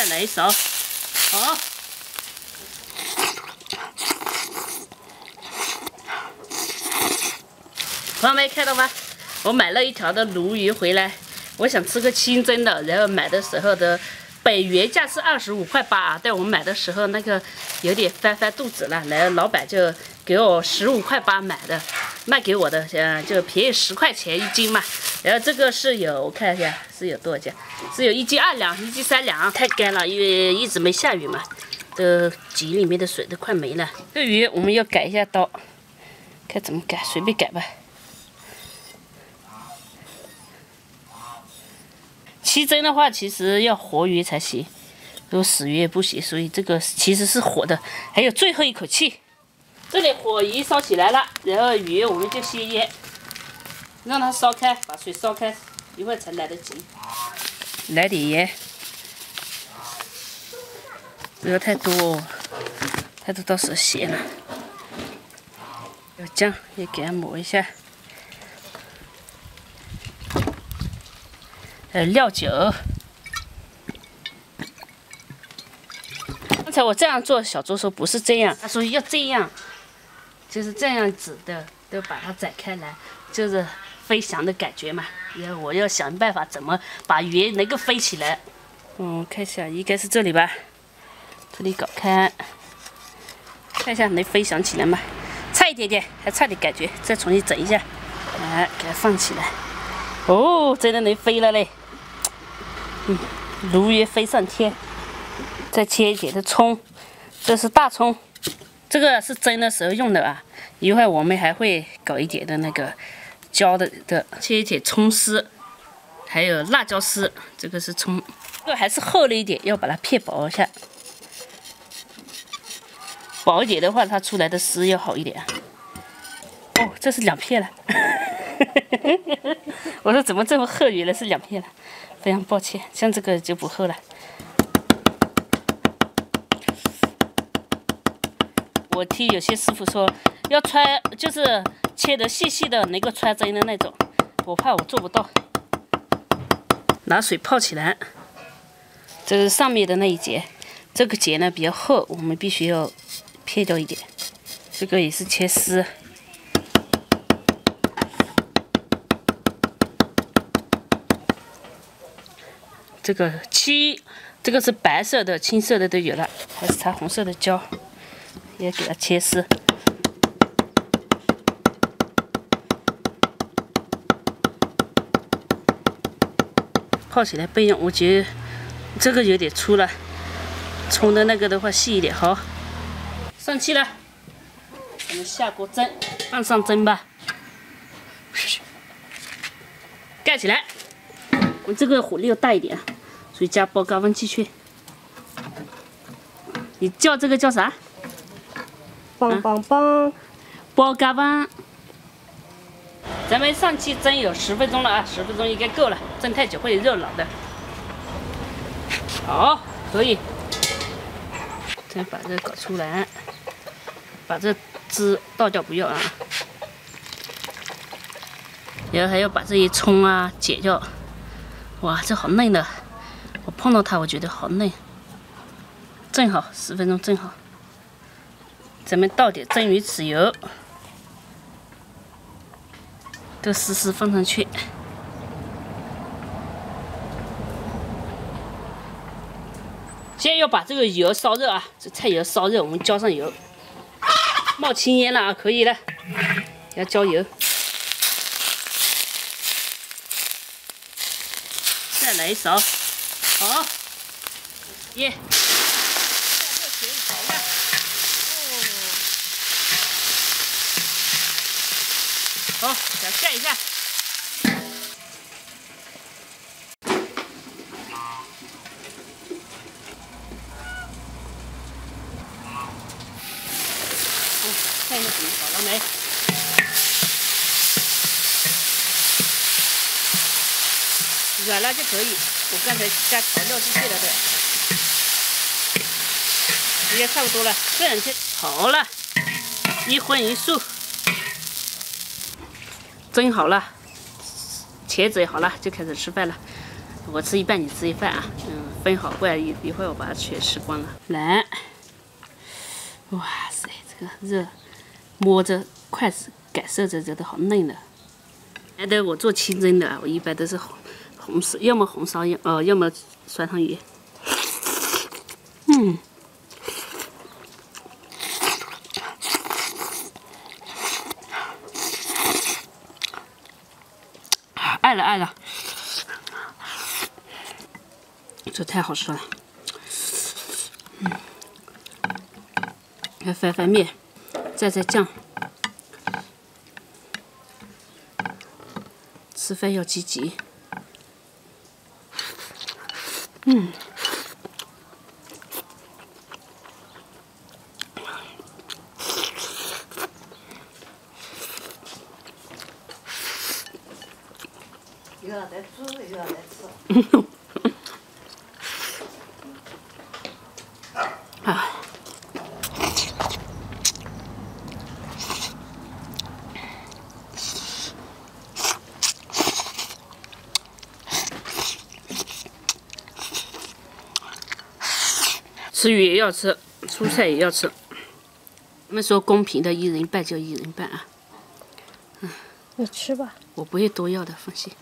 再来一勺，好。朋友们看到吗？我买了一条的鲈鱼回来，我想吃个清蒸的，然后买的时候的北原价是25.8块啊，但我买的时候那个有点翻肚子了，然后老板就给我15.8块买的，卖给我的，就便宜10块钱1斤嘛。然后这个是有，我看一下是有多少斤，是有1斤2两，1斤3两，太干了，因为一直没下雨嘛，都井里面的水都快没了。这鱼我们要改一下刀，看怎么改，随便改吧。清蒸的话，其实要活鱼才行，如果死鱼也不行，所以这个其实是活的。还有最后一口气，这里火已经烧起来了，然后鱼我们就先腌，让它烧开，把水烧开，一会儿才来得及。来点盐，不要太多，太多到时咸了。有姜也给它抹一下。料酒，刚才我这样做，小周说不是这样，他说要这样，就是这样子的，都把它展开来，就是飞翔的感觉嘛。然后我要想办法怎么把鱼能够飞起来。看一下，应该是这里吧，这里搞开，看一下能飞翔起来吗？差一点点，还差点感觉，再重新整一下，来给它放起来。哦，真的能飞了嘞！鲈鱼飞上天，再切一点的葱，这是大葱，这个是蒸的时候用的啊。一会儿我们还会搞一点的那个椒的，切一点葱丝，还有辣椒丝，这个是葱，这个还是厚了一点，要把它片薄一下。薄一点的话，它出来的丝要好一点。哦，这是2片了。我说怎么这么厚，原来是2片了，非常抱歉，像这个就不厚了。我听有些师傅说要穿，就是切得细细的，能够穿针的那种，我怕我做不到。拿水泡起来，这是上面的那一节，这个节呢比较厚，我们必须要撇掉一点。这个也是切丝。这个是白色的、青色的都有了，还是擦红色的椒，也给它切丝。泡起来备用，我觉得这个有点粗了，冲的那个的话细一点。好，上气了，我们下锅蒸，放上蒸吧，盖起来。我这个火力要大一点，所以加爆高温进去。你叫这个叫啥？棒棒棒！爆高温。咱们上气蒸有10分钟了啊，10分钟应该够了，蒸太久会肉老的。好，可以。再把这个搞出来，把这汁倒掉不要啊。然后还要把这些葱啊剪掉。哇，这好嫩的！我碰到它，我觉得好嫩，正好10分钟正好。咱们倒点蒸鱼豉油，都丝放上去。现在要把这个油烧热啊，这菜油烧热，我们浇上油，冒青烟了啊，可以了，给它浇油。再来一勺，好，耶！再热水一勺吧。好，给它盖一下。看一下怎么好了没？软了就可以，我刚才加调料进去了的，应该差不多了。这2天好了，一荤一素，蒸好了，茄子也好了，就开始吃饭了。我吃一半，你吃一半啊，分好过来，一会儿我把它全吃光了。来，哇塞，这个肉摸着筷子感受着都好嫩的。难得我做清蒸的，我一般都是红烧，要么红烧要么酸汤鱼。爱了，这太好吃了。来翻翻面，蘸酱，吃饭要积极。又要再煮又要再吃。吃鱼也要吃，蔬菜也要吃。我们说公平的，一人一半就一人一半啊。你吃吧。我不会多要的，放心。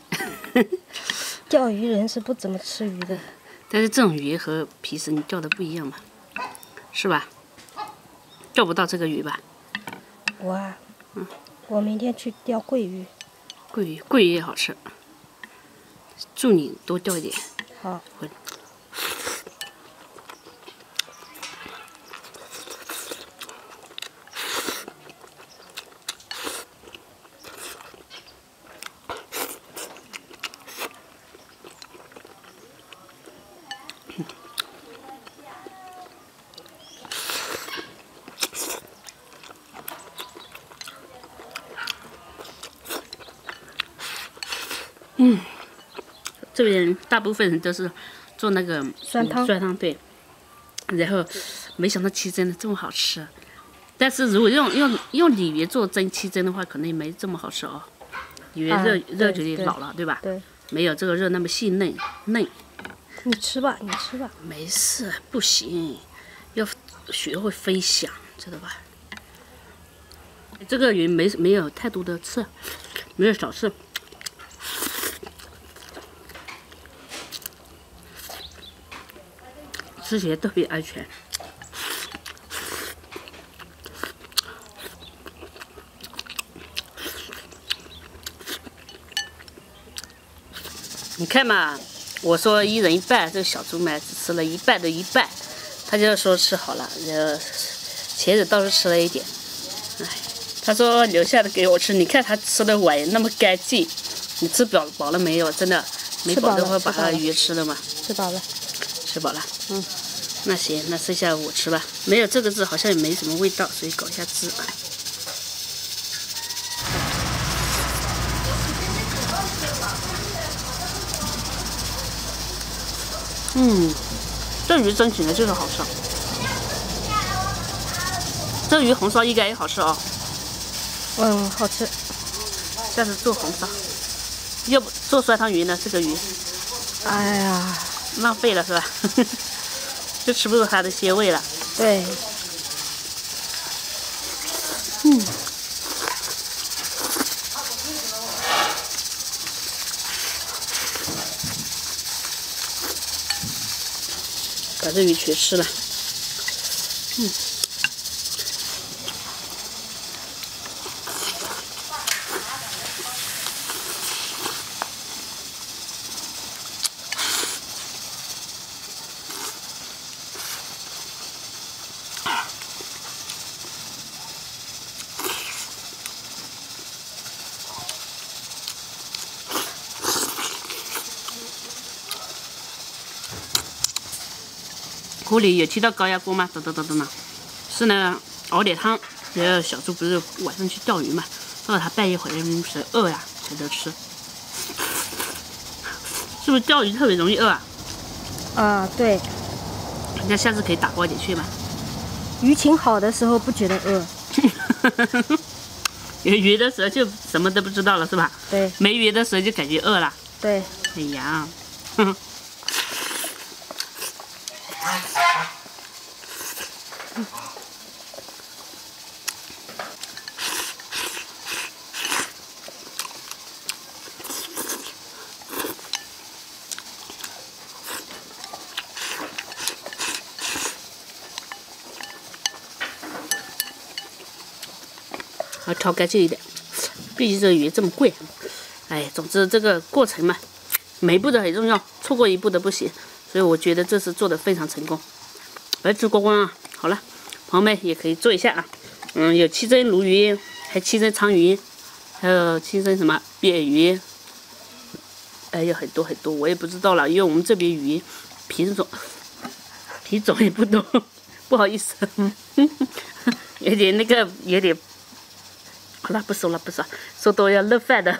钓鱼人是不怎么吃鱼的。但是这种鱼和平时你钓的不一样嘛，是吧？钓不到这个鱼吧？我啊，我明天去钓桂鱼。桂鱼也好吃。祝你多钓一点。好。这边大部分人都是做那个酸汤，对。然后没想到清蒸的这么好吃，但是如果用鲤鱼做清蒸的话，可能也没这么好吃哦。鲤鱼肉就有点老了，对吧？对。没有这个肉那么细嫩。你吃吧。没事，不行，要学会分享，知道吧？这个鱼没有太多的刺，没有小刺。吃起来特别安全。你看嘛，我说一人一半，这个小猪嘛只吃了一半的一半，他就说吃好了，茄子倒是吃了一点，哎，他说留下的给我吃，你看他吃的碗那么干净，你吃饱了没有？真的没饱的话把他鱼吃了嘛？吃饱了。吃饱了。那行，那剩下我吃吧。没有这个字好像也没什么味道，所以搞一下汁。这鱼蒸起来就是好吃。这鱼红烧应该也好吃哦。好吃。下次做红烧，要不做酸汤鱼呢？这个鱼，哎呀，浪费了是吧？就吃不出它的鲜味了。对。把这鱼全吃了。锅里有提到高压锅吗？等，是呢，熬点汤。然后小猪不是晚上去钓鱼嘛，到了他半夜回来时饿呀，才得吃。是不是钓鱼特别容易饿啊？对。那下次可以打包一点去嘛。鱼情好的时候不觉得饿。有鱼的时候就什么都不知道了，是吧？对。没鱼的时候就感觉饿了。对。哎呀。要挑干净一点，毕竟这鱼这么贵。哎，总之这个过程嘛，每一步都很重要，错过一步都不行。所以我觉得这次做的非常成功。来吃光光啊！好了，朋友们也可以做一下啊。有清蒸鲈鱼，还清蒸鲳鱼，还有清蒸什么鳖鱼，还有很多很多，我也不知道了，因为我们这边鱼品种也不多，不好意思，有点。好了，不说了，说多要漏饭的。